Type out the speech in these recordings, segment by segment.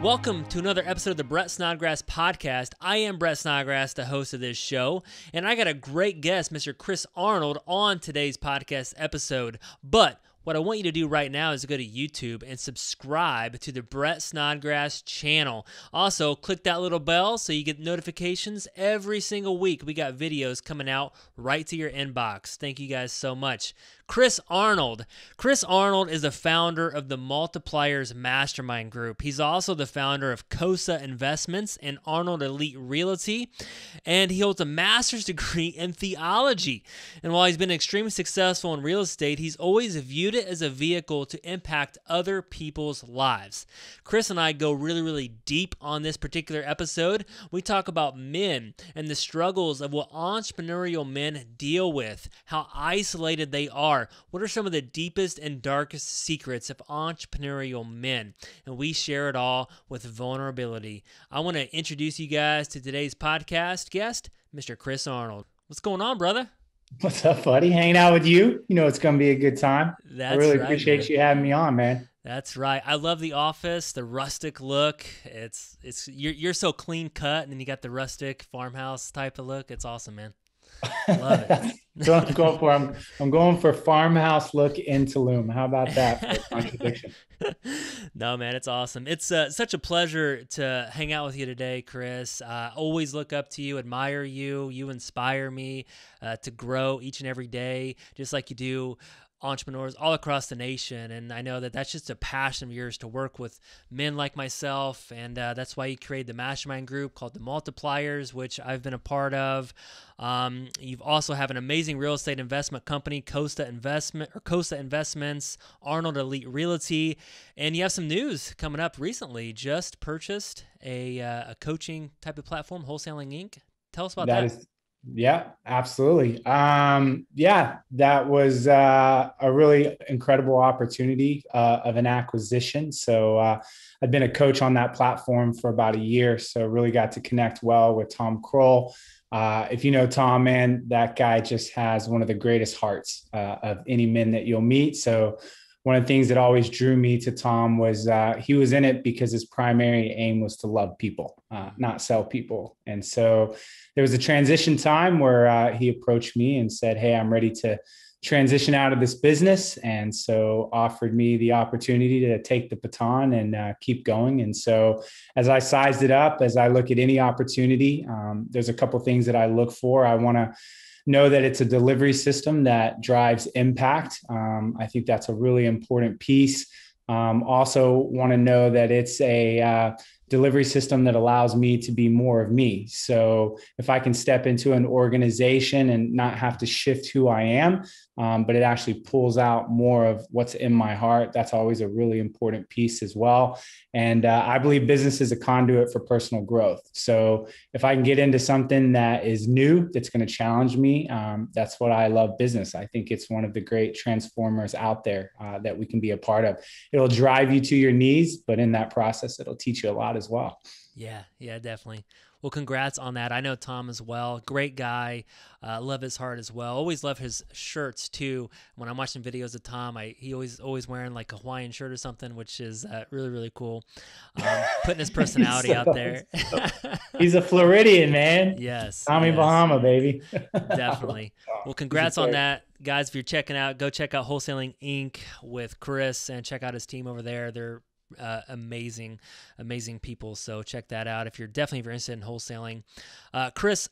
Welcome to another episode of the Brett Snodgrass Podcast. I am Brett Snodgrass, the host of this show, and I got a great guest, Mr. Chris Arnold, on today's podcast episode. But what I want you to do right now is go to YouTube and subscribe to the Brett Snodgrass channel. Also, click that little bell so you get notifications every single week. We got videos coming out right to your inbox. Thank you guys so much. Chris Arnold. Chris Arnold is the founder of the Multipliers Mastermind group. He's also the founder of COSA Investments and Arnold Elite Realty, and he holds a master's degree in theology. And while he's been extremely successful in real estate, he's always viewed it as a vehicle to impact other people's lives. Chris and I go really deep on this particular episode. We talk about men and the struggles of what entrepreneurial men deal with, how isolated they are. What are some of the deepest and darkest secrets of entrepreneurial men? And we share it all with vulnerability. I want to introduce you guys to today's podcast guest, Mr. Chris Arnold. What's going on, brother? What's up, buddy? Hanging out with you. You know it's going to be a good time. That's I really right, appreciate man. you having me on, man. That's right. I love the office, the rustic look. You're so clean cut, and then you got the rustic farmhouse type of look. It's awesome, man. Love it. That's what I'm going for. I'm going for farmhouse look in Tulum. How about that for a contradiction? No, man, it's awesome. It's such a pleasure to hang out with you today, Chris. Always look up to you, admire you. You inspire me to grow each and every day, just like you do entrepreneurs all across the nation. And I know that that's just a passion of yours to work with men like myself. And that's why you created the mastermind group called the Multipliers, which I've been a part of. You've also have an amazing real estate investment company, COSA Investments, Arnold Elite Realty. And you have some news coming up recently. Just purchased a coaching type of platform, Wholesaling Inc. Tell us about that. Yeah, absolutely. That was a really incredible opportunity of an acquisition. So I've been a coach on that platform for about a year. So really got to connect well with Tom Kroll. If you know Tom, man, that guy just has one of the greatest hearts of any men that you'll meet. So one of the things that always drew me to Tom was he was in it because his primary aim was to love people, not sell people. And so there was a transition time where he approached me and said, "Hey, I'm ready to transition out of this business." And so offered me the opportunity to take the baton and keep going. And so as I sized it up, as I look at any opportunity, there's a couple of things that I look for. I want to know that it's a delivery system that drives impact. I think that's a really important piece. Also want to know that it's a delivery system that allows me to be more of me. So if I can step into an organization and not have to shift who I am, but it actually pulls out more of what's in my heart, that's always a really important piece as well. And I believe business is a conduit for personal growth. So if I can get into something that is new, that's going to challenge me, that's what I love business. I think it's one of the great transformers out there that we can be a part of. It'll drive you to your knees, but in that process, it'll teach you a lot as well. Yeah, definitely. Well, congrats on that. I know Tom as well. Great guy. Love his heart as well. Always love his shirts too. When I'm watching videos of Tom, he always wearing like a Hawaiian shirt or something, which is really cool. Putting his personality out there. He's a Floridian, man. Yes. Tommy Bahama, baby. Definitely. Well, congrats on that. Guys, if you're checking out, go check out Wholesaling Inc. with Chris and check out his team over there. They're amazing people. So check that out if you're interested in wholesaling. Chris,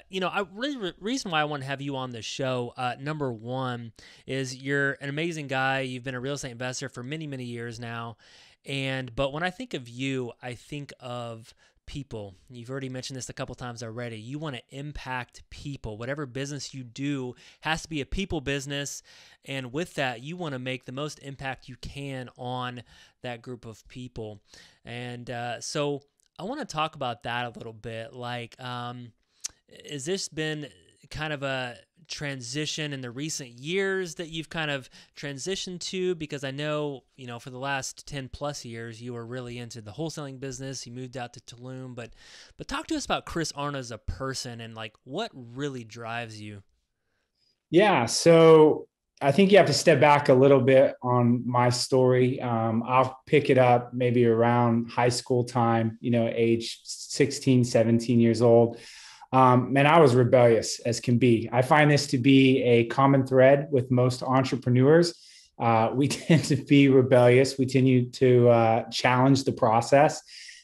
reason why I want to have you on the show, number one, is you're an amazing guy. You've been a real estate investor for many, many years now. But when I think of you, I think of people. You've already mentioned this a couple times already. You want to impact people. Whatever business you do has to be a people business. And with that, you want to make the most impact you can on that group of people. And so I want to talk about that a little bit. Like, has this been kind of a transition in the recent years that you've kind of transitioned to? Because I know, for the last 10 plus years, you were really into the wholesaling business. You moved out to Tulum, but talk to us about Chris Arnold as a person and like what really drives you. Yeah. So I think you have to step back a little bit on my story. I'll pick it up maybe around high school time, age 16, 17 years old. And I was rebellious as can be. I find this to be a common thread with most entrepreneurs. We tend to be rebellious. We tend to challenge the process.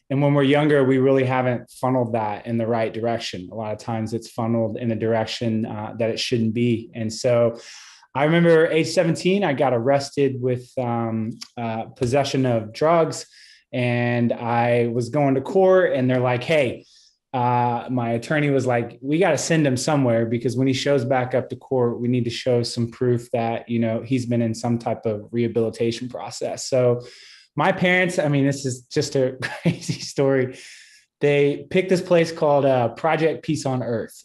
And when we're younger, we really haven't funneled that in the right direction. A lot of times it's funneled in a direction that it shouldn't be. And so I remember age 17, I got arrested with possession of drugs, and I was going to court, and they're like, hey, my attorney was like, we got to send him somewhere, because when he shows back up to court, we need to show some proof that, he's been in some type of rehabilitation process. So my parents, I mean, this is just a crazy story. They picked this place called Project Peace on Earth.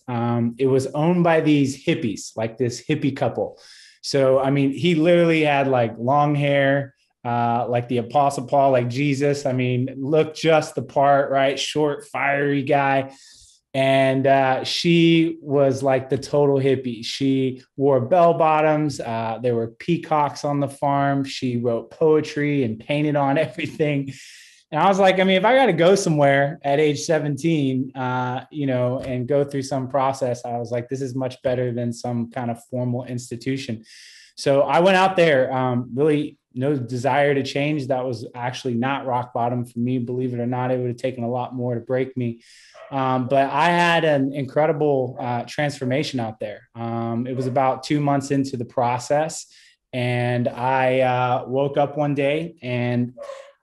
It was owned by these hippies, like this hippie couple. So, I mean, he literally had like long hair, like the Apostle Paul, like Jesus. I mean, looked just the part, right? Short, fiery guy. And she was like the total hippie. She wore bell bottoms. There were peacocks on the farm. She wrote poetry and painted on everything. And I was like, I mean, if I got to go somewhere at age 17, and go through some process, I was like, this is much better than some kind of formal institution. So I went out there, really no desire to change. That was actually not rock bottom for me. Believe it or not, it would have taken a lot more to break me. But I had an incredible transformation out there. It was about 2 months into the process. And I woke up one day, and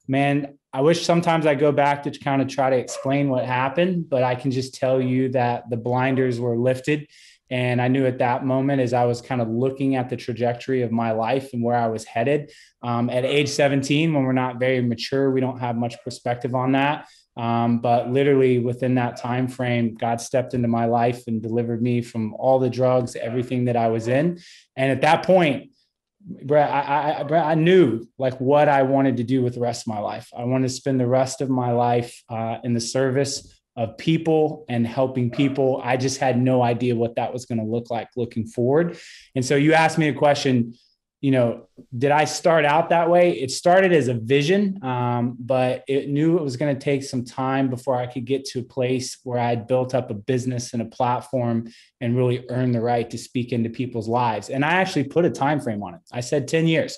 man, I wish sometimes I go back to kind of try to explain what happened, but I can just tell you that the blinders were lifted. And I knew at that moment, as I was kind of looking at the trajectory of my life and where I was headed, at age 17, when we're not very mature, we don't have much perspective on that. But literally within that time frame, God stepped into my life and delivered me from all the drugs, everything that I was in. And at that point, Brett, I knew like what I wanted to do with the rest of my life. I wanted to spend the rest of my life in the service of people and helping people. I just had no idea what that was going to look like looking forward. And so you asked me a question, did I start out that way? It started as a vision, but it knew it was going to take some time before I could get to a place where I'd built up a business and a platform and really earn the right to speak into people's lives. And I actually put a time frame on it. I said 10 years.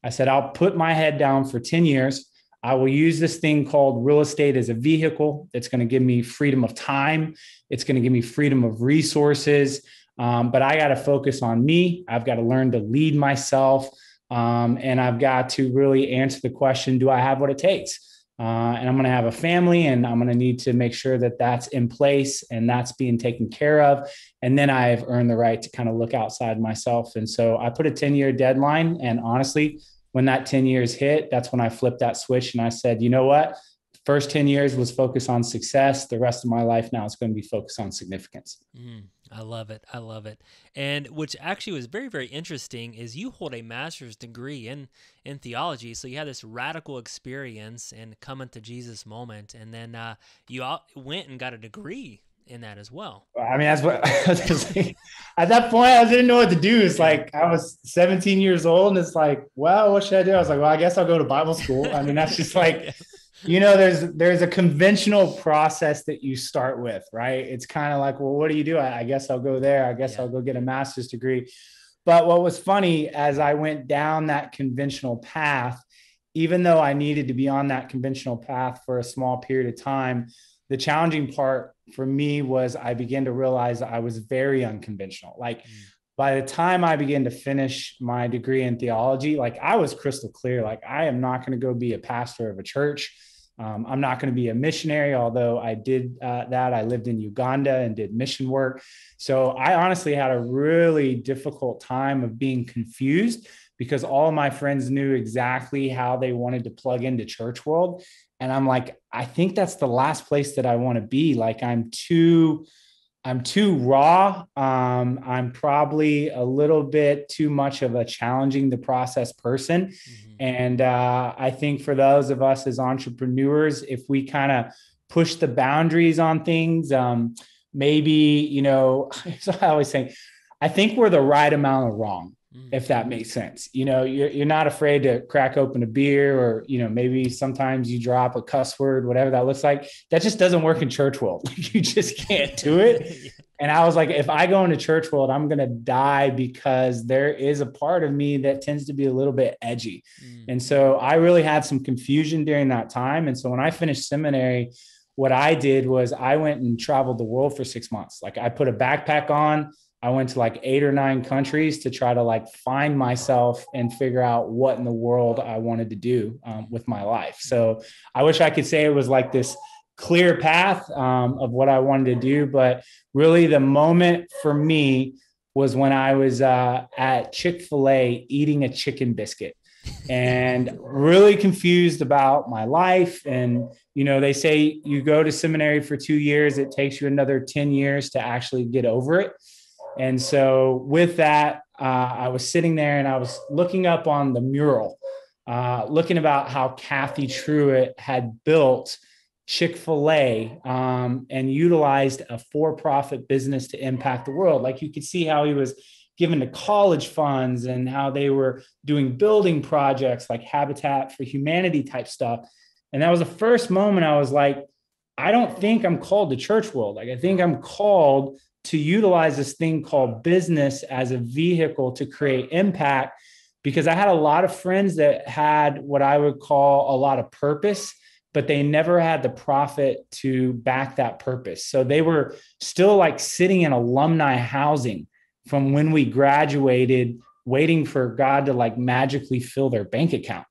I said, I'll put my head down for 10 years. I will use this thing called real estate as a vehicle. It's going to give me freedom of time. It's going to give me freedom of resources. But I got to focus on me. I've got to learn to lead myself. And I've got to really answer the question, do I have what it takes? And I'm going to have a family, and I'm going to need to make sure that that's in place and that's being taken care of. And then I've earned the right to kind of look outside myself. And so I put a 10-year deadline. And honestly, when that 10 years hit, that's when I flipped that switch. And I said, you know what? First 10 years was focused on success. The rest of my life now is going to be focused on significance. I love it. I love it. And which actually was very, very interesting is you hold a master's degree in theology. So you had this radical experience and coming to Jesus moment. And then you went and got a degree in that as well. I mean, that's what I was gonna say. At that point, I didn't know what to do. It's like I was 17 years old, and it's like, well, what should I do? I was like, well, I guess I'll go to Bible school. I mean, that's just like, there's a conventional process that you start with, right? It's kind of like, well, what do you do? I guess I'll go there. I guess I'll go get a master's degree. But what was funny, as I went down that conventional path, even though I needed to be on that conventional path for a small period of time, the challenging part for me was I began to realize I was very unconventional. Like by the time I began to finish my degree in theology, like I was crystal clear, like I am not going to go be a pastor of a church. I'm not going to be a missionary, although I did that. I lived in Uganda and did mission work. So I honestly had a really difficult time of being confused because all of my friends knew exactly how they wanted to plug into church world. And I'm like, I think that's the last place that I want to be. Like I'm too raw. I'm probably a little bit too much of a challenging the process person. And I think for those of us as entrepreneurs, if we kind of push the boundaries on things, maybe, so I always say, I think we're the right amount of wrong. if that makes sense. You're not afraid to crack open a beer, or, maybe sometimes you drop a cuss word, whatever that looks like. That just doesn't work in church world. You just can't do it. Yeah. And I was like, if I go into church world, I'm going to die, because there is a part of me that tends to be a little bit edgy. And so I really had some confusion during that time. And so when I finished seminary, what I did was I went and traveled the world for 6 months. Like, I put a backpack on. I went to like 8 or 9 countries to try to like find myself and figure out what in the world I wanted to do with my life. So I wish I could say it was like this clear path of what I wanted to do. But really the moment for me was when I was at Chick-fil-A eating a chicken biscuit and really confused about my life. And, they say you go to seminary for 2 years, it takes you another 10 years to actually get over it. And so with that, I was sitting there and I was looking up on the mural, looking about how Kathy Truitt had built Chick-fil-A and utilized a for-profit business to impact the world. Like, you could see how he was given to college funds and how they were doing building projects like Habitat for Humanity type stuff. And that was the first moment I was like, I don't think I'm called to church world. Like, I think I'm called to utilize this thing called business as a vehicle to create impact, because I had a lot of friends that had what I would call a lot of purpose, but they never had the profit to back that purpose. So they were still like sitting in alumni housing from when we graduated, waiting for God to like magically fill their bank account.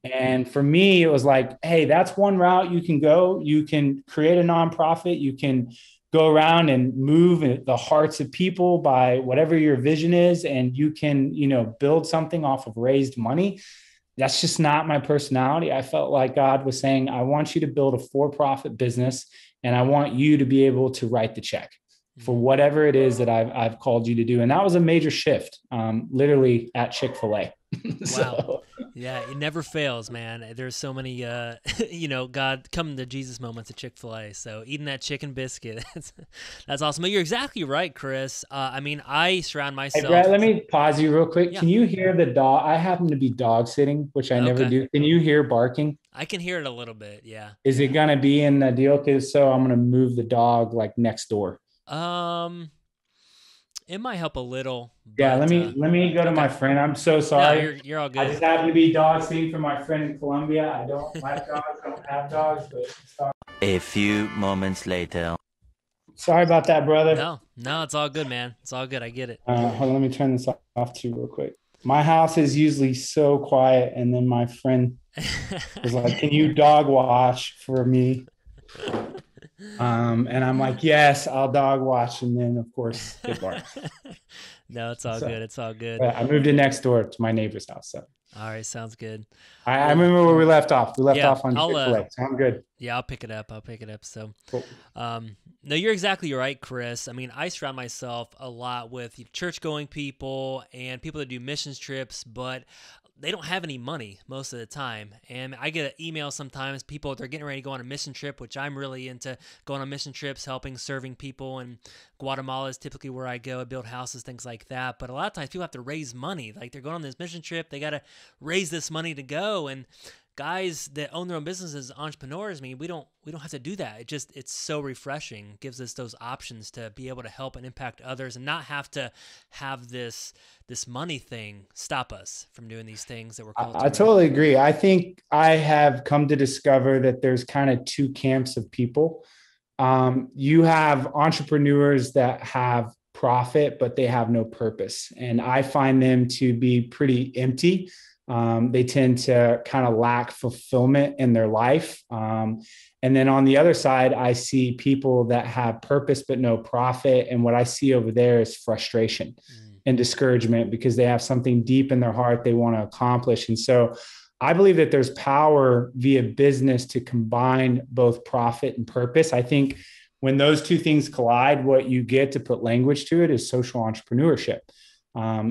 And for me, it was like, hey, that's one route you can go. You can create a nonprofit. You can go around and move the hearts of people by whatever your vision is. And you can, build something off of raised money. That's just not my personality. I felt like God was saying, I want you to build a for-profit business, and I want you to be able to write the check for whatever it is that I've called you to do. And that was a major shift, literally at Chick-fil-A. Wow. Yeah, it never fails, man. There's so many, God come to Jesus moments at Chick-fil-A. So eating that chicken biscuit, that's awesome. But you're exactly right, Chris. I surround myself. Hey, Brett, let me pause you real quick. Yeah. Can you hear the dog? I happen to be dog sitting, which I never do. Can you hear barking? I can hear it a little bit. Yeah. Is it going to be in the deal? Because so I'm going to move the dog like next door. It might help a little. Yeah, let me go to my friend. I'm so sorry. No, you're all good. I just happen to be dog sitting for my friend in Colombia. I don't like dogs. I don't have dogs, but a few moments later. Sorry about that, brother. No, it's all good, man. It's all good. I get it. Hold on, let me turn this off too real quick. My house is usually so quiet, and then my friend was like, "Can you dog watch for me?" And I'm like, yes, I'll dog watch. And then of course it barks. No, it's all good. It's all good. I moved it next door to my neighbor's house. So. All right. Sounds good. I remember where we left off. We left off on Chick-fil-A. So I'm good. Yeah, I'll pick it up. So, cool. No, you're exactly right, Chris. I surround myself a lot with church-going people and people that do missions trips, but they don't have any money most of the time. And I get an email sometimes, people, they're getting ready to go on a mission trip, which I'm really into going on mission trips, helping, serving people. And Guatemala is typically where I go. I build houses, things like that. But a lot of times people have to raise money. Like, they're going on this mission trip. They got to raise this money to go. And guys that own their own businesses, entrepreneurs, we don't have to do that. It's so refreshing. It gives us those options to be able to help and impact others and not have to have this money thing stop us from doing these things that we're called to. I totally agree. I think I have come to discover that there's kind of two camps of people. You have entrepreneurs that have profit, but they have no purpose. And I find them to be pretty empty. They tend to kind of lack fulfillment in their life. And then on the other side, I see people that have purpose but no profit. And what I see over there is frustration and discouragement because they have something deep in their heart they want to accomplish. And so I believe that there's power via business to combine both profit and purpose. I think when those two things collide, what you get, to put language to it, is social entrepreneurship.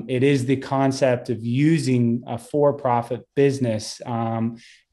It is the concept of using a for-profit business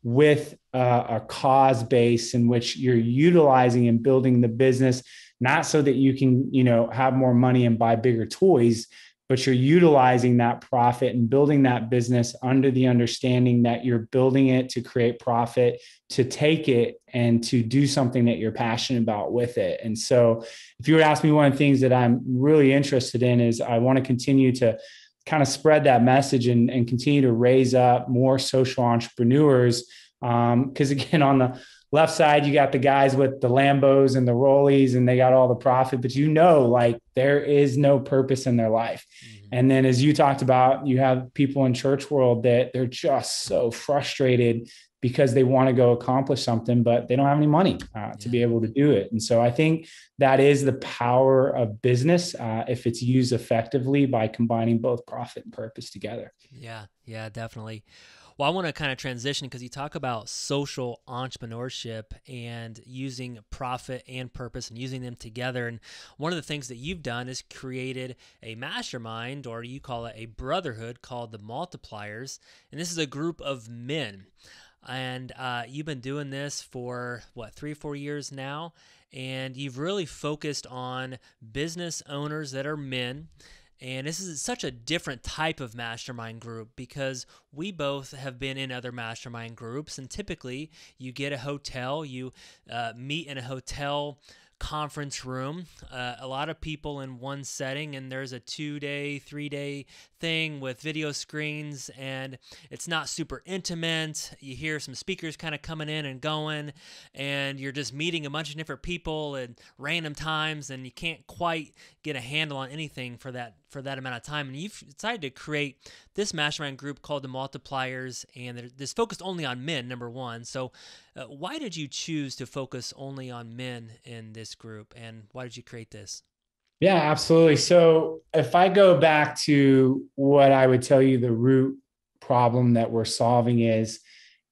with a cause base in which you're utilizing and building the business, not so that you can, have more money and buy bigger toys, but you're utilizing that profit and building that business under the understanding that you're building it to create profit, to take it and to do something that you're passionate about with it. And so if you were to ask me, one of the things that I'm really interested in is I want to continue to kind of spread that message and continue to raise up more social entrepreneurs. Because again, on the left side, you got the guys with the Lambos and the Rollies, and they got all the profit, but like there is no purpose in their life. Mm-hmm. And then as you talked about, you have people in church world that they're just so frustrated because they want to go accomplish something, but they don't have any money to be able to do it. And so I think that is the power of business if it's used effectively by combining both profit and purpose together. Yeah, definitely. Well, I want to kind of transition because you talk about social entrepreneurship and using profit and purpose and using them together. And one of the things that you've done is created a mastermind, or you call it a brotherhood, called the Multipliers. And this is a group of men. And you've been doing this for, 3 or 4 years now? And you've really focused on business owners that are men. And this is such a different type of mastermind group because we both have been in other mastermind groups. And typically you get a hotel, you meet in a hotel conference room, a lot of people in one setting, and there's a 2-day, 3-day thing with video screens, and it's not super intimate. You hear some speakers kind of coming in and going, and you're just meeting a bunch of different people at random times, and you can't quite get a handle on anything for that amount of time. And you've decided to create this mastermind group called the Multipliers, and this focused only on men, number one. So why did you choose to focus only on men in this group, and why did you create this? Yeah, absolutely. So if I go back to what I would tell you the root problem that we're solving is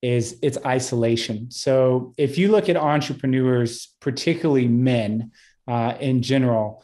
it's isolation. So if you look at entrepreneurs, particularly men in general,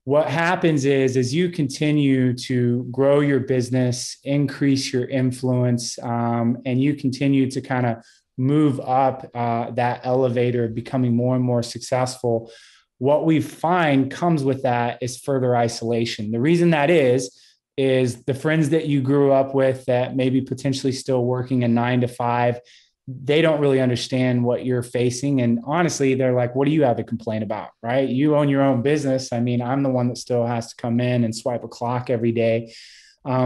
what happens is as you continue to grow your business, increase your influence, and you continue to kind of move up that elevator of becoming more and more successful, what we find comes with that is further isolation. The reason that is the friends that you grew up with that maybe potentially still working a 9 to 5, they don't really understand what you're facing. And honestly, they're like, what do you have to complain about, right? You own your own business. I mean, I'm the one that still has to come in and swipe a clock every day.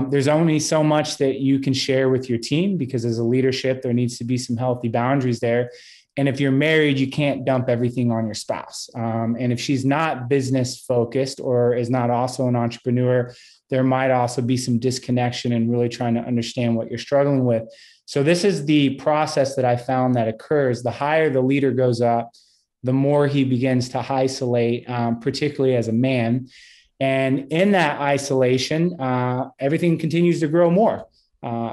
There's only so much that you can share with your team because as a leadership, there needs to be some healthy boundaries there. And if you're married, you can't dump everything on your spouse. And if she's not business focused or is not also an entrepreneur, there might also be some disconnection and really trying to understand what you're struggling with. So this is the process that I found that occurs. The higher the leader goes up, the more he begins to isolate, particularly as a man. And in that isolation, everything continues to grow more.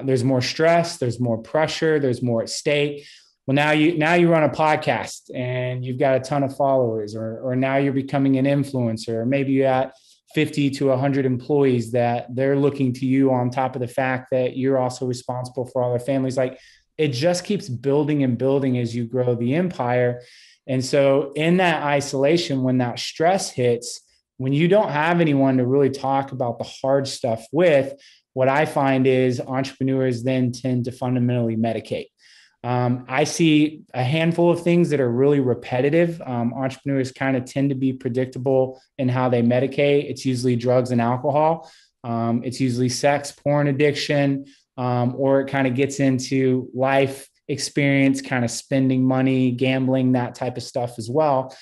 There's more stress, there's more pressure, there's more at stake. Well, now you run a podcast and you've got a ton of followers, or now you're becoming an influencer, or maybe you got 50 to 100 employees that they're looking to you on top of the fact that you're also responsible for all their families. Like it just keeps building and building as you grow the empire. And so in that isolation, when that stress hits, when you don't have anyone to really talk about the hard stuff with, what I find is entrepreneurs then tend to fundamentally medicate. I see a handful of things that are really repetitive. Entrepreneurs kind of tend to be predictable in how they medicate. It's usually drugs and alcohol. It's usually sex, porn addiction, or it kind of gets into life experience, kind of spending money, gambling, that type of stuff as well.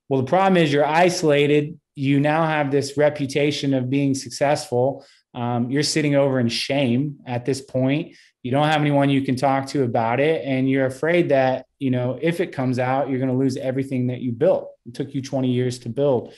Well, the problem is you're isolated. You now have this reputation of being successful. You're sitting over in shame at this point. You don't have anyone you can talk to about it. And you're afraid that, if it comes out, you're going to lose everything that you built. It took you 20 years to build.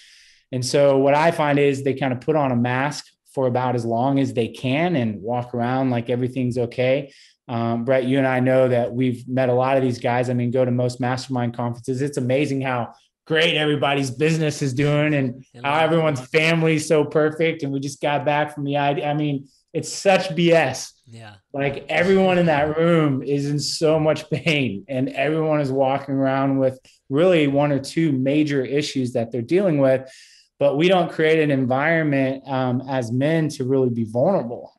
And so what I find is they kind of put on a mask for about as long as they can and walk around like everything's okay. Brett, you and I know that we've met a lot of these guys. I mean, go to most mastermind conferences. It's amazing how great everybody's business is doing and how everyone's family is so perfect. And we just got back from the idea. I mean, it's such BS. Yeah. Like everyone in that room is in so much pain and everyone is walking around with really 1 or 2 major issues that they're dealing with. but we don't create an environment as men to really be vulnerable.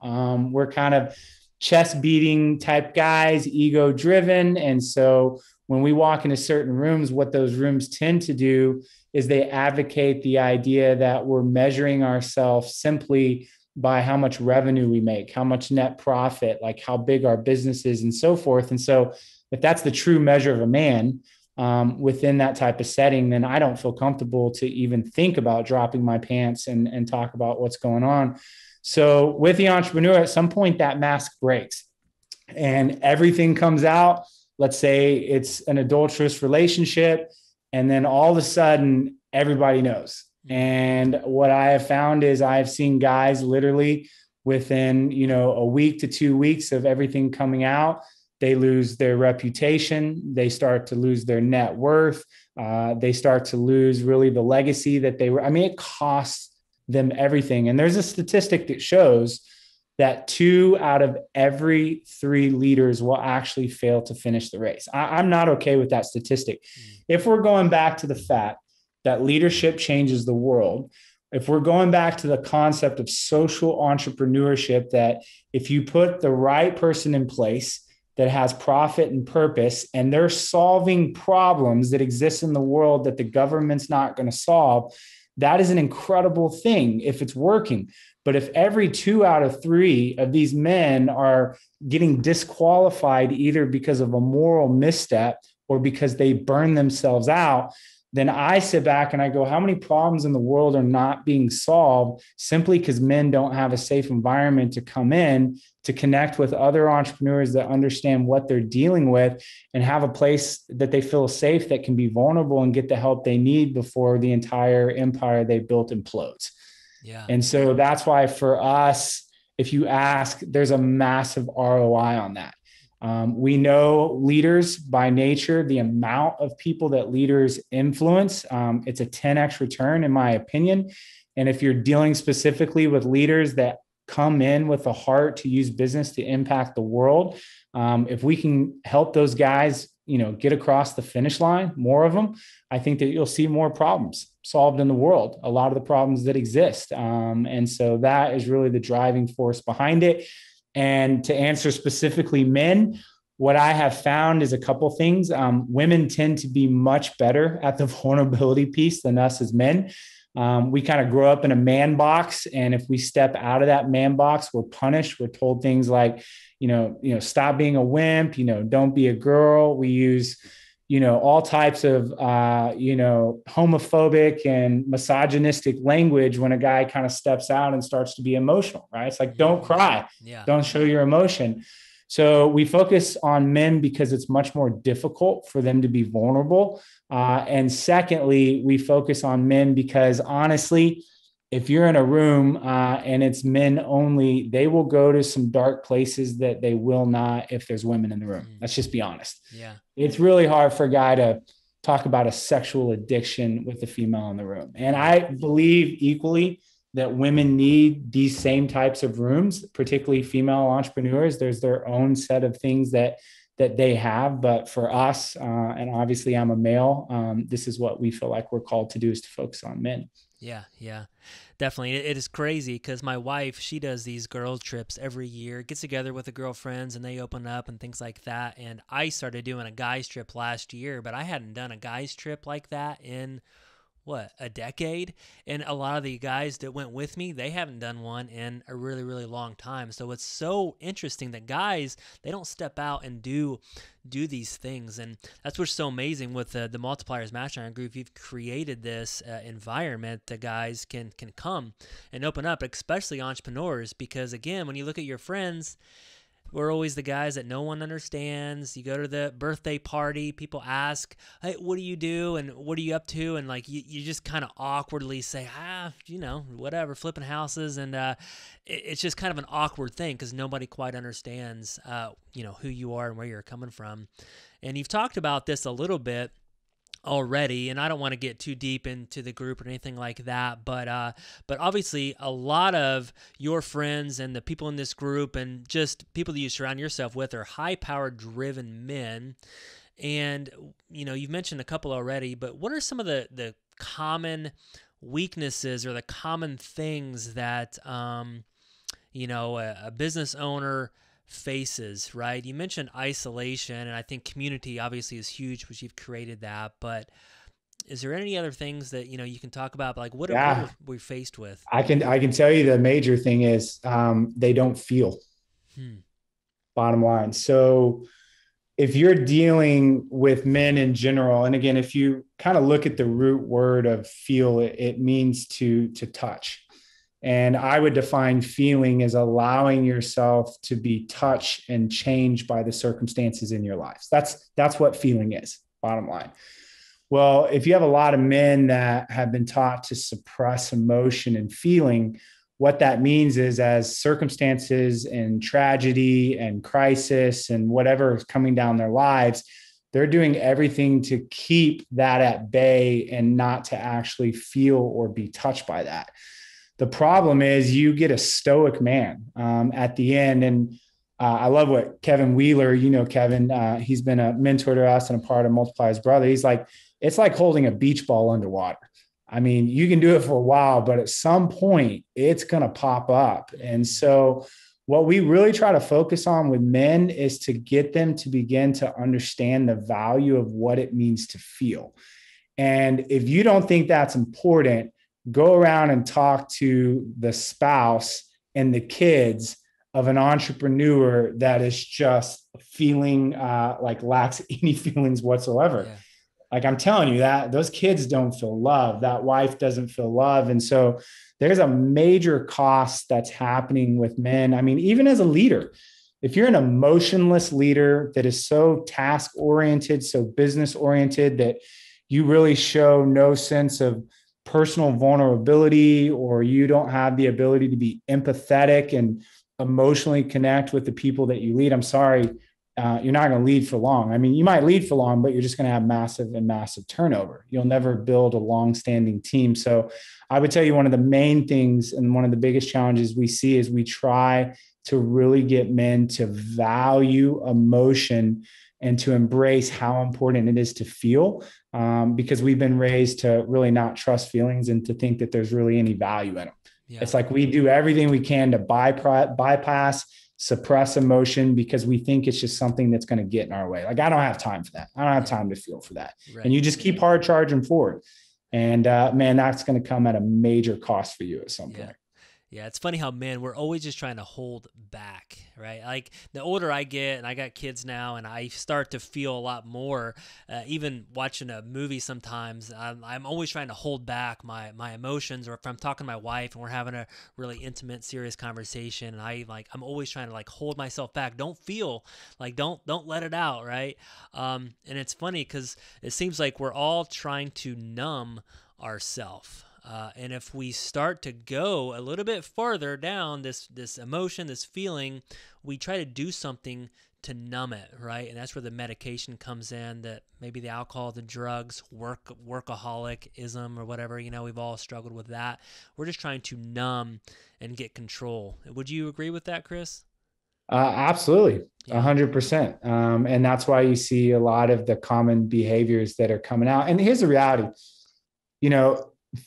We're kind of chest beating type guys, ego driven. And so when we walk into certain rooms, what those rooms tend to do is they advocate the idea that we're measuring ourselves simply by how much revenue we make, how much net profit, like how big our business is and so forth. And so if that's the true measure of a man within that type of setting, then I don't feel comfortable to even think about dropping my pants and talk about what's going on. So with the entrepreneur, at some point that mask breaks and everything comes out. Let's say it's an adulterous relationship, and then all of a sudden everybody knows. And what I have found is I've seen guys literally within, a week to 2 weeks of everything coming out, they lose their reputation. They start to lose their net worth. They start to lose really the legacy that they were. I mean, it costs them everything. And there's a statistic that shows that 2 out of every 3 leaders will actually fail to finish the race. I'm not okay with that statistic. If we're going back to the fact that leadership changes the world, if we're going back to the concept of social entrepreneurship, that if you put the right person in place that has profit and purpose, and they're solving problems that exist in the world that the government's not going to solve, that is an incredible thing if it's working. But if every 2 out of 3 of these men are getting disqualified either because of a moral misstep or because they burn themselves out, then I sit back and I go, how many problems in the world are not being solved simply because men don't have a safe environment to come in to connect with other entrepreneurs that understand what they're dealing with and have a place that they feel safe, that can be vulnerable and get the help they need before the entire empire they built implodes. Yeah. And so that's why for us, if you ask, there's a massive ROI on that. We know leaders by nature, the amount of people that leaders influence, it's a 10x return in my opinion. And if you're dealing specifically with leaders that come in with a heart to use business to impact the world, if we can help those guys, get across the finish line, more of them, I think that you'll see more problems solved in the world, a lot of the problems that exist. And so that is really the driving force behind it. And to answer specifically men, what I have found is a couple things. Women tend to be much better at the vulnerability piece than us as men. We kind of grow up in a man box. And if we step out of that man box, we're punished. We're told things like, stop being a wimp, don't be a girl. We use, all types of, homophobic and misogynistic language when a guy kind of steps out and starts to be emotional, right? It's like, don't cry, don't show your emotion. So we focus on men because it's much more difficult for them to be vulnerable. And secondly, we focus on men because honestly, if you're in a room and it's men only, they will go to some dark places that they will not if there's women in the room. Let's just be honest. Yeah. It's really hard for a guy to talk about a sexual addiction with a female in the room. And I believe equally that women need these same types of rooms, particularly female entrepreneurs. There's their own set of things that they have. But for us, and obviously I'm a male, this is what we feel like we're called to do, is to focus on men. Yeah, definitely. It is crazy because my wife, she does these girls trips every year, gets together with the girlfriends and they open up and things like that. And I started doing a guys trip last year, but I hadn't done a guys trip like that in a decade. And a lot of the guys that went with me, they haven't done one in a really, really long time. So it's so interesting that guys, they don't step out and do these things. And that's what's so amazing with the Multipliers Mastermind group. You've created this environment that guys can come and open up, especially entrepreneurs, because again, when you look at your friends, we're always the guys that no one understands. You go to the birthday party, people ask, hey, what do you do? And what are you up to? And like, you just kind of awkwardly say, whatever, flipping houses. And it's just kind of an awkward thing because nobody quite understands, who you are and where you're coming from. And you've talked about this a little bit already, and I don't want to get too deep into the group or anything like that, but obviously a lot of your friends and the people in this group and just people that you surround yourself with are high-powered driven men. And you've mentioned a couple already, but what are some of the common weaknesses or the common things that, a business owner faces, right? You mentioned isolation, and I think community obviously is huge, which you've created that, but is there any other things that, you can talk about? Like what are we faced with? I can tell you the major thing is they don't feel. Bottom line. So if you're dealing with men in general, and again, if you kind of look at the root word of feel, it means to touch. And I would define feeling as allowing yourself to be touched and changed by the circumstances in your lives. That's what feeling is, bottom line. Well, if you have a lot of men that have been taught to suppress emotion and feeling, what that means is as circumstances and tragedy and crisis and whatever is coming down their lives, they're doing everything to keep that at bay and not to actually feel or be touched by that. The problem is you get a stoic man at the end. And I love what Kevin Wheeler, Kevin, he's been a mentor to us and a part of Multipliers Brotherhood. He's like, it's like holding a beach ball underwater. I mean, you can do it for a while, but at some point it's going to pop up. And so what we really try to focus on with men is to get them to begin to understand the value of what it means to feel. And if you don't think that's important, go around and talk to the spouse and the kids of an entrepreneur that is just feeling like lacks any feelings whatsoever. Yeah. Like I'm telling you that those kids don't feel love. That wife doesn't feel love. And so there's a major cost that's happening with men. I mean, even as a leader, if you're an emotionless leader that is so task oriented, so business oriented, that you really show no sense of personal vulnerability, or you don't have the ability to be empathetic and emotionally connect with the people that you lead, I'm sorry, you're not going to lead for long. I mean, you might lead for long, but you're just going to have massive turnover. You'll never build a long-standing team. So I would tell you one of the main things and one of the biggest challenges we see is we try to really get men to value emotion and to embrace how important it is to feel, because we've been raised to really not trust feelings and to think that there's really any value in them. Yeah. It's like we do everything we can to bypass, suppress emotion because we think it's just something that's going to get in our way. Like, I don't have time for that. I don't have time to feel for that. Right. And you just keep hard charging forward. And man, that's going to come at a major cost for you at some point. Yeah, it's funny how men, we're always just trying to hold back, right? Like the older I get, and I got kids now, and I start to feel a lot more, even watching a movie sometimes, I'm always trying to hold back my emotions, or if I'm talking to my wife and we're having a really intimate, serious conversation, and I'm always trying to hold myself back. Don't feel, don't let it out, right? And it's funny because it seems like we're all trying to numb ourselves. And if we start to go a little bit farther down this emotion, this feeling, we try to do something to numb it, right? And that's where the medication comes in, that maybe the alcohol, the drugs, workaholicism or whatever, we've all struggled with that. We're just trying to numb and get control. Would you agree with that, Chris? Absolutely. 100%. And that's why you see a lot of the common behaviors that are coming out. And here's the reality,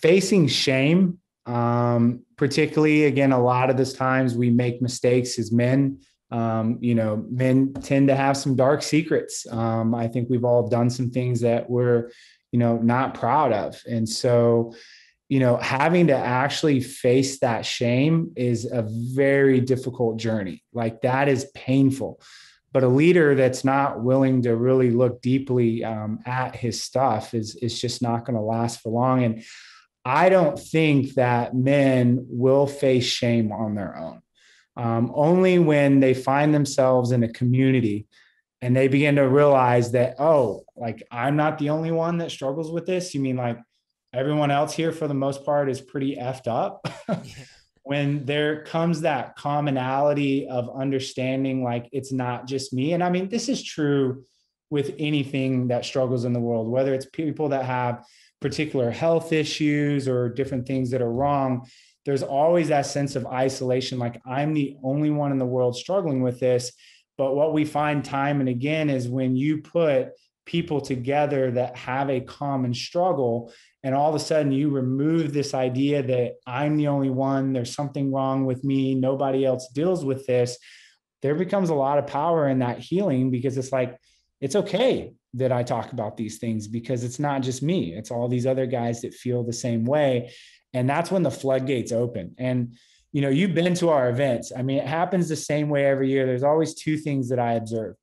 facing shame, particularly, again, a lot of this times we make mistakes as men. Men tend to have some dark secrets. I think we've all done some things that we're, not proud of. And so, having to actually face that shame is a very difficult journey. Like, that is painful. But a leader that's not willing to really look deeply at his stuff is just not going to last for long. And I don't think that men will face shame on their own. Only when they find themselves in a community and they begin to realize that, I'm not the only one that struggles with this. You mean like everyone else here for the most part is pretty effed up? When there comes that commonality of understanding, like, it's not just me. And I mean, this is true with anything that struggles in the world, whether it's people that have particular health issues or different things that are wrong. There's always that sense of isolation. Like, I'm the only one in the world struggling with this. But what we find time and again is when you put people together that have a common struggle. And all of a sudden you remove this idea that I'm the only one, there's something wrong with me, nobody else deals with this. There becomes a lot of power in that healing, because it's like, it's okay that I talk about these things, because it's not just me, it's all these other guys that feel the same way. And that's when the floodgates open. And, you've been to our events. I mean, it happens the same way every year. There's always two things that I observe.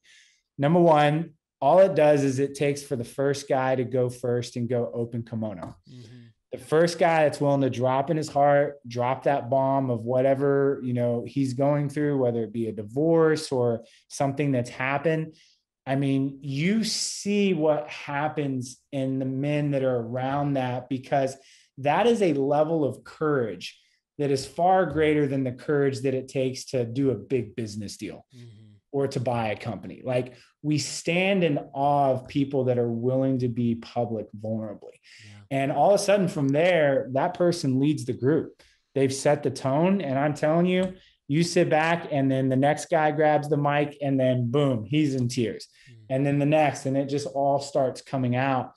Number one, all it does is it takes for the first guy to go first and go open kimono. Mm-hmm. The first guy that's willing to drop in his heart, drop that bomb of whatever, he's going through, whether it be a divorce or something that's happened. I mean, you see what happens in the men that are around that, because that is a level of courage that is far greater than the courage that it takes to do a big business deal. Mm-hmm. Or to buy a company. Like, we stand in awe of people that are willing to be public vulnerably. Yeah. And all of a sudden from there, that person leads the group. They've set the tone. And I'm telling you, you sit back, and then the next guy grabs the mic, and then boom, he's in tears. And then the next, and it just all starts coming out.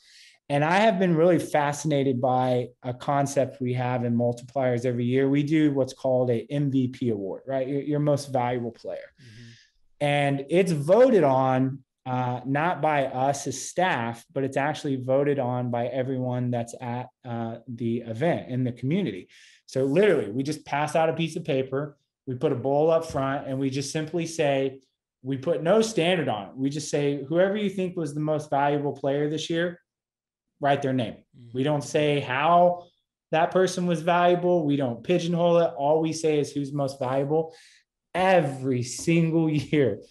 And I have been really fascinated by a concept we have in Multipliers every year. We do what's called a MVP award, right? Your most valuable player. Mm-hmm. And it's voted on not by us as staff, but it's actually voted on by everyone that's at the event in the community. So literally, we just pass out a piece of paper, we put a bowl up front, and we just simply say, we put no standard on it. We just say, whoever you think was the most valuable player this year, write their name. Mm-hmm. We don't say how that person was valuable. We don't pigeonhole it. All we say is who's most valuable. Every single year,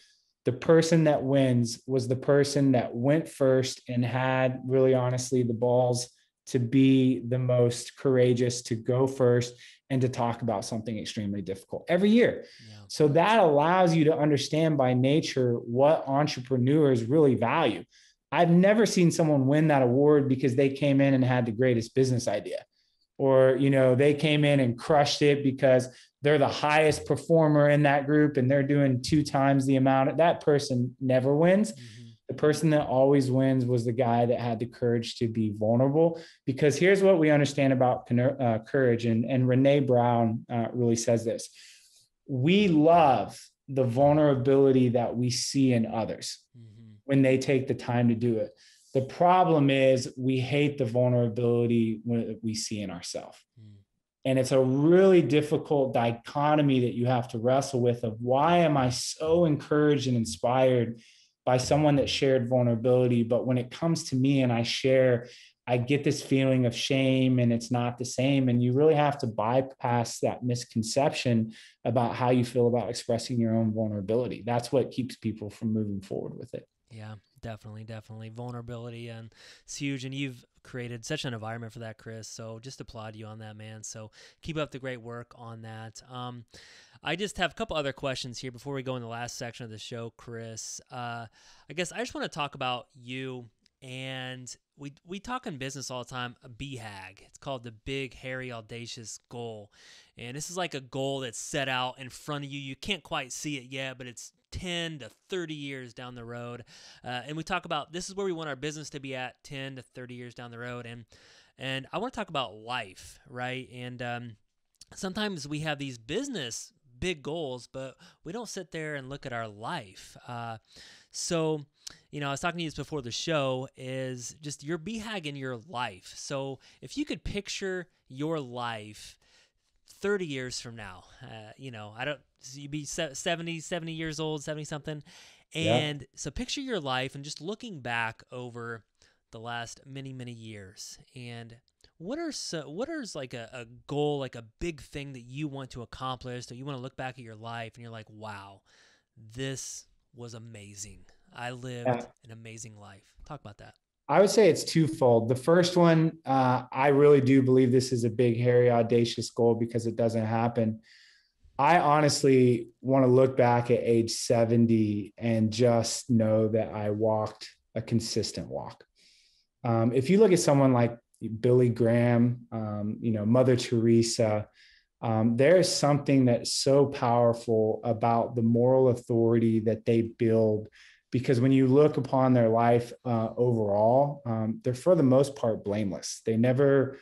the person that wins was the person that went first and had, really honestly, the balls to be the most courageous, to go first and to talk about something extremely difficult every year. Yeah. So that allows you to understand by nature what entrepreneurs really value. I've never seen someone win that award because they came in and had the greatest business idea, or, they came in and crushed it because they're the highest performer in that group and they're doing 2 times the amount. That person never wins. Mm-hmm. The person that always wins was the guy that had the courage to be vulnerable. Because here's what we understand about courage. And Brené Brown really says this. We love the vulnerability that we see in others when they take the time to do it. The problem is we hate the vulnerability when we see in ourselves. And it's a really difficult dichotomy that you have to wrestle with, of why am I so encouraged and inspired by someone that shared vulnerability, but when it comes to me and I share, I get this feeling of shame and it's not the same. And you really have to bypass that misconception about how you feel about expressing your own vulnerability. That's what keeps people from moving forward with it. Yeah, definitely. Vulnerability, and it's huge. And you've created such an environment for that, Chris. So just applaud you on that, man. So keep up the great work on that. I just have a couple other questions here before we go in the last section of the show, Chris. I guess I just want to talk about you. And we talk in business all the time, a BHAG. It's called the Big, Hairy, Audacious Goal. And this is like a goal that's set out in front of you. You can't quite see it yet, but it's 10 to 30 years down the road. And we talk about this is where we want our business to be at 10 to 30 years down the road. And I want to talk about life, right? And sometimes we have these business big goals, but we don't sit there and look at our life. So, I was talking to you before the show, is just your BHAG in your life. So if you could picture your life 30 years from now, you'd be 70 years old, 70 something. And so picture your life and just looking back over the last many, many years. And what is like a goal, like a big thing that you want to accomplish, that you want to look back at your life and you're like, wow, this was amazing. I lived an amazing life. Talk about that. I would say it's twofold. The first one, I really do believe this is a big, hairy, audacious goal because it doesn't happen. I honestly want to look back at age 70 and just know that I walked a consistent walk. If you look at someone like Billy Graham, Mother Teresa, there is something that's so powerful about the moral authority that they build because when you look upon their life overall, they're for the most part blameless. They never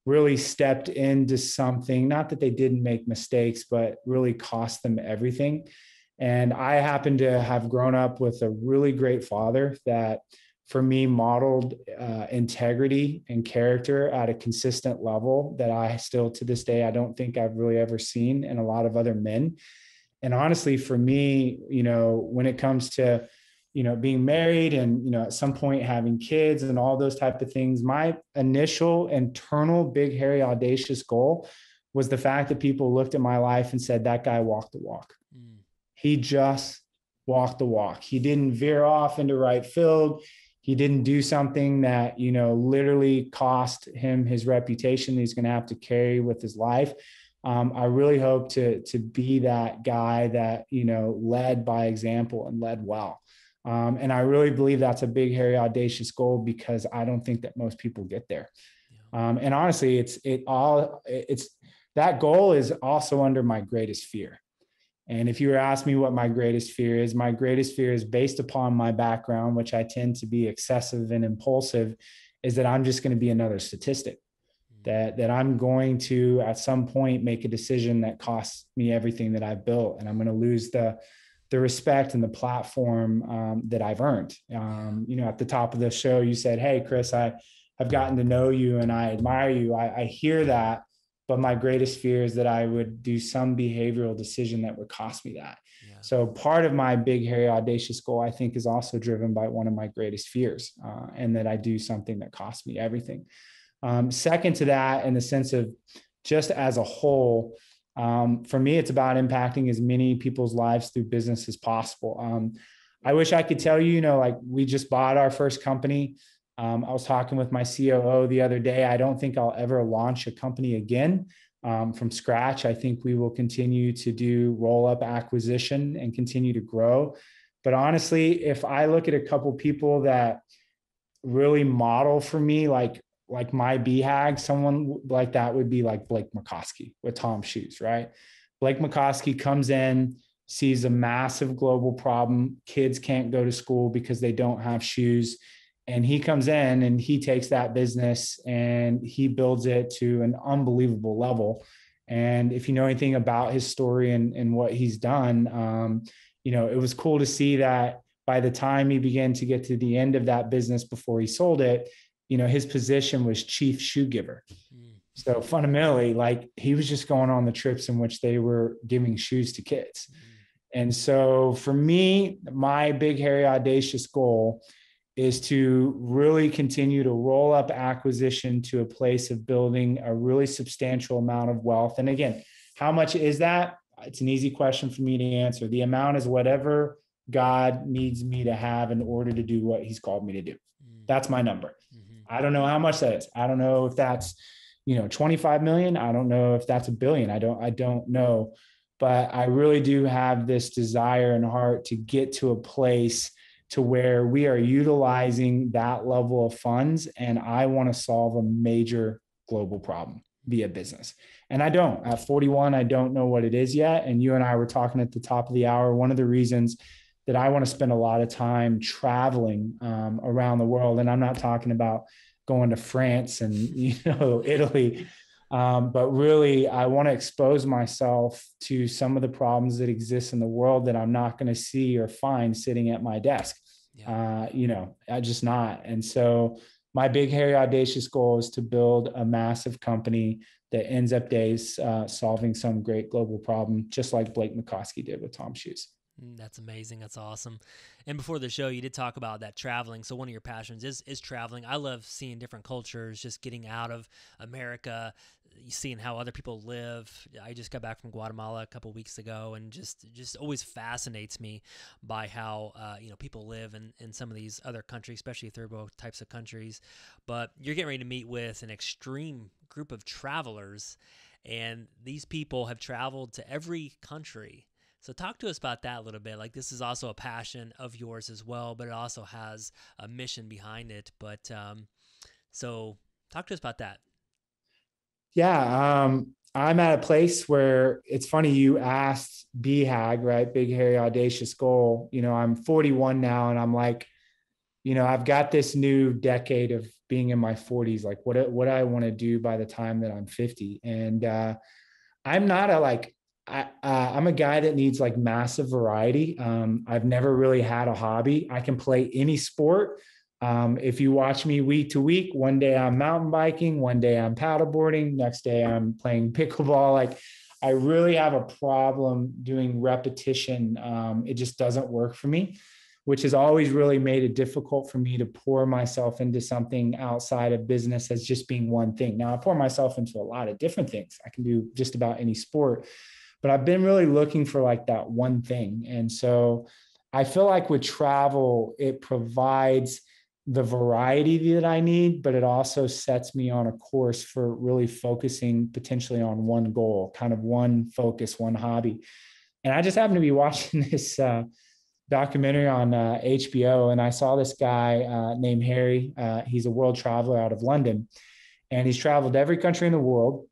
really stepped into something, not that they didn't make mistakes, but really cost them everything. And I happen to have grown up with a really great father that, for me, modeled integrity and character at a consistent level that I still, to this day, I don't think I've really ever seen in a lot of other men. And honestly, for me, when it comes to, being married and, at some point having kids and all those type of things, my initial internal big, hairy, audacious goal was the fact that people looked at my life and said, that guy walked the walk. He just walked the walk. He didn't veer off into right field. He didn't do something that, literally cost him his reputation that he's going to have to carry with his life. I really hope to be that guy that, led by example and led well. And I really believe that's a big, hairy, audacious goal, because I don't think that most people get there. And honestly, that goal is also under my greatest fear. And if you were to ask me what my greatest fear is based upon my background, which I tend to be excessive and impulsive, is that I'm just going to be another statistic, that I'm going to, at some point, make a decision that costs me everything that I've built. And I'm going to lose the respect and the platform that I've earned. At the top of the show, you said, hey, Chris, I've gotten to know you and I admire you. I hear that. But my greatest fear is that I would do some behavioral decision that would cost me that. Yeah. So part of my big, hairy, audacious goal, I think, is also driven by one of my greatest fears, and that I do something that costs me everything. Second to that, in the sense of just as a whole, for me, it's about impacting as many people's lives through business as possible. I wish I could tell you, like, we just bought our first company. I was talking with my COO the other day. I don't think I'll ever launch a company again from scratch. I think we will continue to do roll-up acquisition and continue to grow. But honestly, if I look at a couple people that really model for me, like my BHAG, someone like that would be like Blake McCoskey with Tom's Shoes, right? Blake McCoskey comes in, sees a massive global problem. Kids can't go to school because they don't have shoes. And he comes in and he takes that business and he builds it to an unbelievable level. And if you know anything about his story and what he's done, it was cool to see that by the time he began to get to the end of that business before he sold it, his position was chief shoe giver. So fundamentally, like, he was just going on the trips in which they were giving shoes to kids. And so for me, my big, hairy, audacious goal is to really continue to roll up acquisition to a place of building a really substantial amount of wealth. And again, how much is that? It's an easy question for me to answer. The amount is whatever God needs me to have in order to do what he's called me to do. That's my number. I don't know how much that is. I don't know if that's, 25 million. I don't know if that's $1 billion. I don't know, but I really do have this desire and heart to get to a place to where we are utilizing that level of funds. And I want to solve a major global problem via business. And at 41, I don't know what it is yet. And you and I were talking at the top of the hour. One of the reasons that I want to spend a lot of time traveling around the world, and I'm not talking about going to France and, Italy, but really I want to expose myself to some of the problems that exist in the world that I'm not going to see or find sitting at my desk. I just not. And so my big, hairy, audacious goal is to build a massive company that ends up days solving some great global problem, just like Blake McCoskey did with Tom's Shoes. That's amazing. That's awesome. And before the show, you did talk about that traveling. So one of your passions is traveling. I love seeing different cultures, just getting out of America, seeing how other people live. I just got back from Guatemala a couple of weeks ago, and just always fascinates me by how people live in some of these other countries, especially third world types of countries. But you're getting ready to meet with an extreme group of travelers, and these people have traveled to every country. So talk to us about that a little bit. Like, this is also a passion of yours as well, but it also has a mission behind it. But so talk to us about that. Yeah. I'm at a place where it's funny. You asked BHAG, right? Big, hairy, audacious goal. I'm 41 now, and I'm like, I've got this new decade of being in my 40s. Like what I want to do by the time that I'm 50. And I'm not I'm a guy that needs like massive variety. I've never really had a hobby. I can play any sport. If you watch me week to week, one day I'm mountain biking, one day I'm paddleboarding, next day I'm playing pickleball. Like I really have a problem doing repetition. It just doesn't work for me, which has always really made it difficult for me to pour myself into something outside of business as just being one thing. Now I pour myself into a lot of different things. I can do just about any sport, but I've been really looking for like that one thing. And so I feel like with travel, it provides the variety that I need, but it also sets me on a course for really focusing potentially on one goal, kind of one focus, one hobby. And I just happened to be watching this documentary on HBO, and I saw this guy named Harry. He's a world traveler out of London, and he's traveled every country in the world,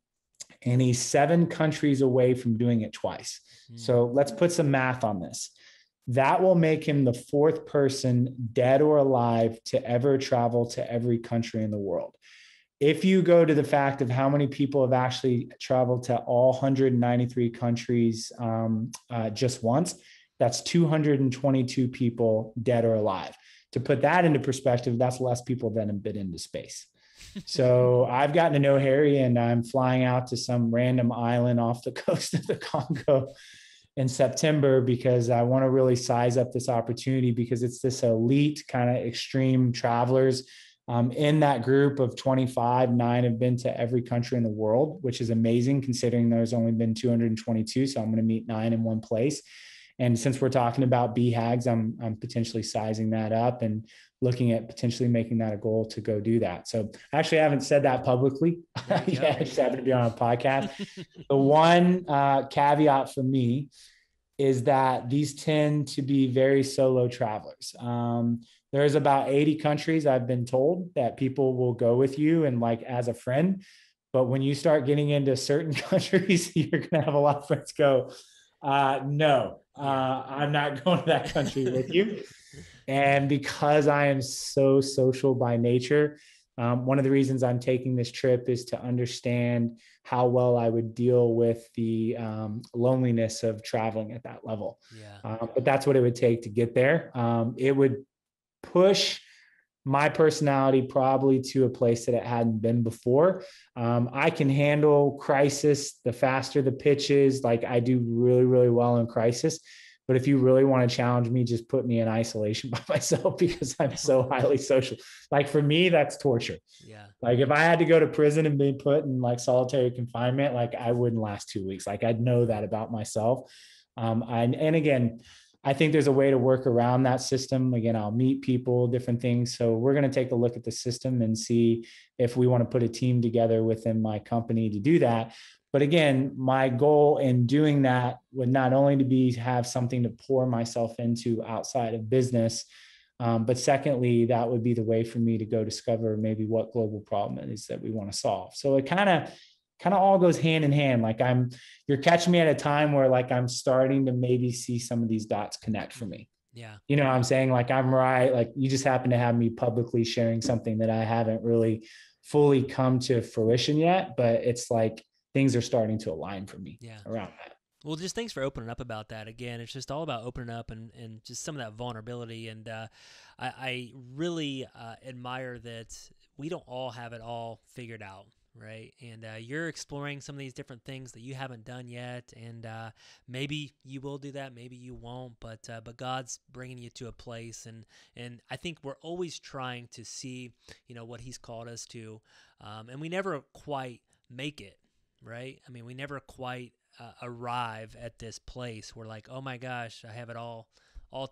and he's 7 countries away from doing it twice. So let's put some math on this. That will make him the 4th person, dead or alive, to ever travel to every country in the world. If you go to the fact of how many people have actually traveled to all 193 countries just once, that's 222 people dead or alive. To put that into perspective, that's less people than have been into space. So I've gotten to know Harry, and I'm flying out to some random island off the coast of the Congo in September because I want to really size up this opportunity, because it's this elite kind of extreme travelers. In that group of 25, 9 have been to every country in the world, which is amazing considering there's only been 222. So I'm going to meet 9 in one place. And since we're talking about BHAGs, I'm potentially sizing that up and looking at potentially making that a goal to go do that. So actually I haven't said that publicly. Yeah, I just happened to be on a podcast. The one caveat for me is that these tend to be very solo travelers. There's about 80 countries I've been told that people will go with you and like as a friend. But when you start getting into certain countries, you're going to have a lot of friends go, no, I'm not going to that country with you. And because I am so social by nature, one of the reasons I'm taking this trip is to understand how well I would deal with the loneliness of traveling at that level. Yeah. But that's what it would take to get there. It would push my personality probably to a place that it hadn't been before. I can handle crisis. The faster the pitch is, like I do really, really well in crisis. But if you really want to challenge me, just put me in isolation by myself because I'm so highly social. Like for me, that's torture. Yeah. Like if I had to go to prison and be put in like solitary confinement, like I wouldn't last 2 weeks. Like I'd know that about myself. And again, I think there's a way to work around that system. Again, I'll meet people, different things. So we're going to take a look at the system and see if we want to put a team together within my company to do that. But again, my goal in doing that would not only to be have something to pour myself into outside of business, but secondly, that would be the way for me to go discover maybe what global problem it is that we want to solve. So it kind of all goes hand in hand. Like you're catching me at a time where like I'm starting to maybe see some of these dots connect for me. Yeah. You know what I'm saying? Like I'm right. Like you just happen to have me publicly sharing something that I haven't really fully come to fruition yet, but it's like things are starting to align for me around that. Well, just thanks for opening up about that. Again, it's just all about opening up and just some of that vulnerability. And I really admire that we don't all have it all figured out, right? And you're exploring some of these different things that you haven't done yet. And maybe you will do that, maybe you won't. But God's bringing you to a place. And I think we're always trying to see, what He's called us to. And we never quite make it. Right? I mean, we never quite arrive at this place where like, oh my gosh, I have it all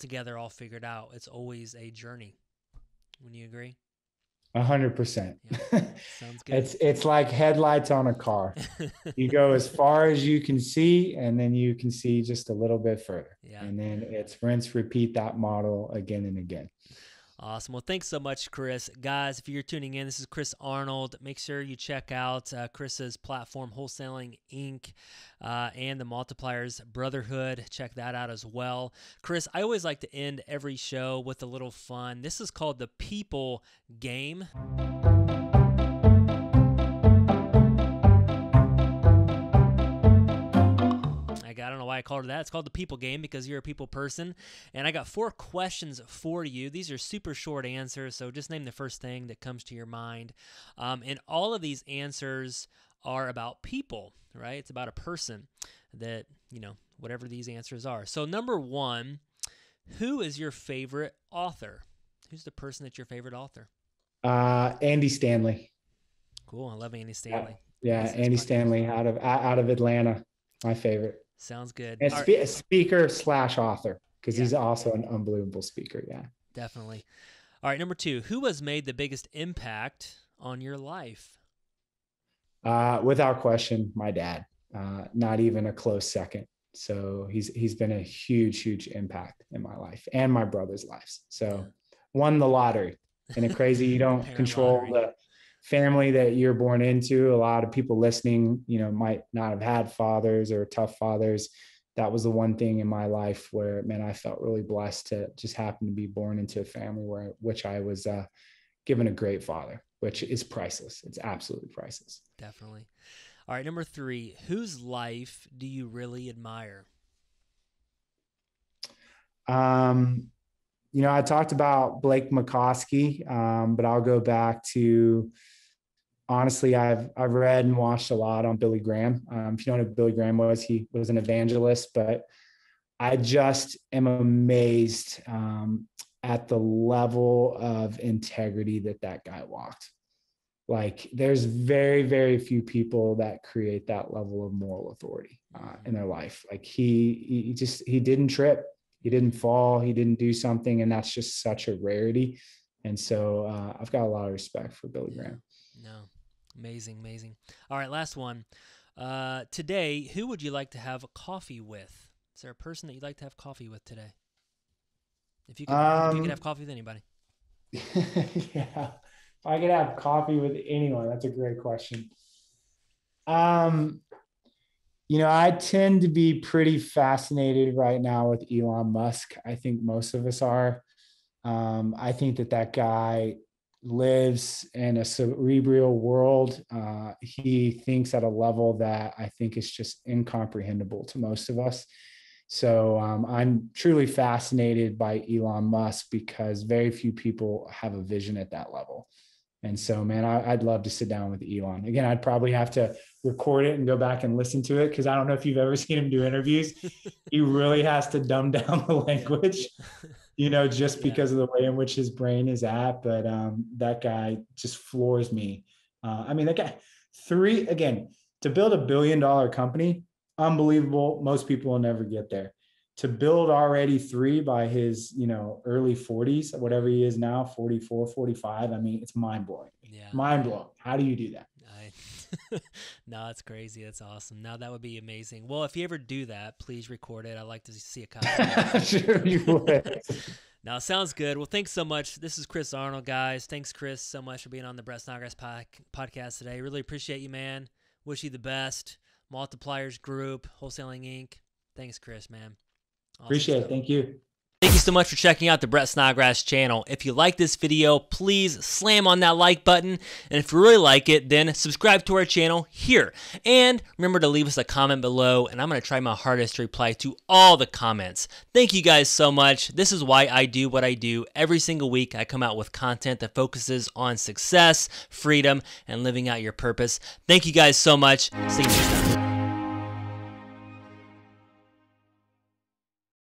together, all figured out. It's always a journey. Wouldn't you agree? 100%. Yeah. Sounds good. It's like headlights on a car. You go as far as you can see, and then you can see just a little bit further. Yeah. And then it's rinse, repeat that model again and again. Awesome. Well, thanks so much, Chris. Guys, if you're tuning in, this is Chris Arnold. Make sure you check out Chris's platform, Wholesaling Inc., and the Multipliers Brotherhood. Check that out as well. Chris, I always like to end every show with a little fun. This is called the People Game. I don't know why I called it that. It's called the People Game because you're a people person. And I got 4 questions for you. These are super short answers, so just name the first thing that comes to your mind. And all of these answers are about people, right? It's about a person that, whatever these answers are. So number 1, who is your favorite author? Who's the person that's your favorite author? Andy Stanley. Cool. I love Andy Stanley. Yeah, Andy Stanley out of Atlanta. My favorite. Sounds good. And speaker/author, because he's also an unbelievable speaker. Yeah, definitely. All right, number 2, who has made the biggest impact on your life? Without question, my dad. Not even a close second. So he's been a huge impact in my life and my brother's lives. So won the lottery. And it's crazy, you don't control the family that you're born into. A lot of people listening, might not have had fathers or tough fathers. That was the one thing in my life where, man, I felt really blessed to just happen to be born into a family which I was given a great father, which is priceless. It's absolutely priceless. Definitely. All right, number 3, whose life do you really admire? I talked about Blake McCoskey, but I'll go back to, honestly, I've read and watched a lot on Billy Graham. If you don't know who Billy Graham was, he was an evangelist, but I just am amazed at the level of integrity that guy walked. Like, there's very, very few people that create that level of moral authority in their life. Like, he didn't trip. He didn't fall. He didn't do something. And that's just such a rarity. And so I've got a lot of respect for Billy Graham. No, amazing. All right, last one. Today, who would you like to have coffee with? Is there a person that you'd like to have coffee with today? If you could have coffee with anybody. Yeah. If I could have coffee with anyone, that's a great question. I tend to be pretty fascinated right now with Elon Musk. I think most of us are. I think that guy lives in a cerebral world. He thinks at a level that I think is just incomprehensible to most of us. So I'm truly fascinated by Elon Musk because very few people have a vision at that level. And so, man, I'd love to sit down with Elon. Again, I'd probably have to record it and go back and listen to it because I don't know if you've ever seen him do interviews. He really has to dumb down the language, just because of the way in which his brain is at. But that guy just floors me. That guy, to build $1 billion company, unbelievable. Most people will never get there. To build already 3 by his, early 40s, whatever he is now, 44, 45. It's mind blowing. Yeah. Mind blowing. How do you do that? No, it's crazy. That's awesome. Now that would be amazing. Well, if you ever do that, please record it. I'd like to see a copy. Sure you would. Now, sounds good. Well, thanks so much. This is Chris Arnold, guys. Thanks, Chris, so much for being on the Brett Snodgrass podcast today. Really appreciate you, man. Wish you the best. Multipliers Group, Wholesaling Inc. Thanks, Chris, man. Awesome Appreciate stuff. it. Thank you. Thank you so much for checking out the Brett Snodgrass channel. If you like this video, please slam on that like button. And if you really like it, then subscribe to our channel here. And remember to leave us a comment below, and I'm going to try my hardest to reply to all the comments. Thank you guys so much. This is why I do what I do. Every single week, I come out with content that focuses on success, freedom, and living out your purpose. Thank you guys so much. See you next time.